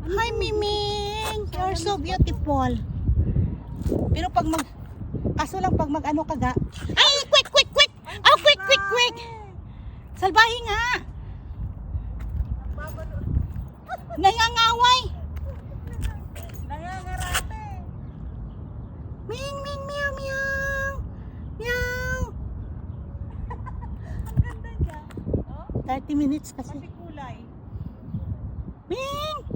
Hi, Miming! You're so beautiful. Pero pag kaso lang pag mag-ano ka ga. Ay, quick! Oh, quick! Salbahe nga! Nangangaway! Nangangarate. Ming, meow, meow! Meow! Ang ganda niya. Oh, 30 minutes kasi. pati kulay. Ming!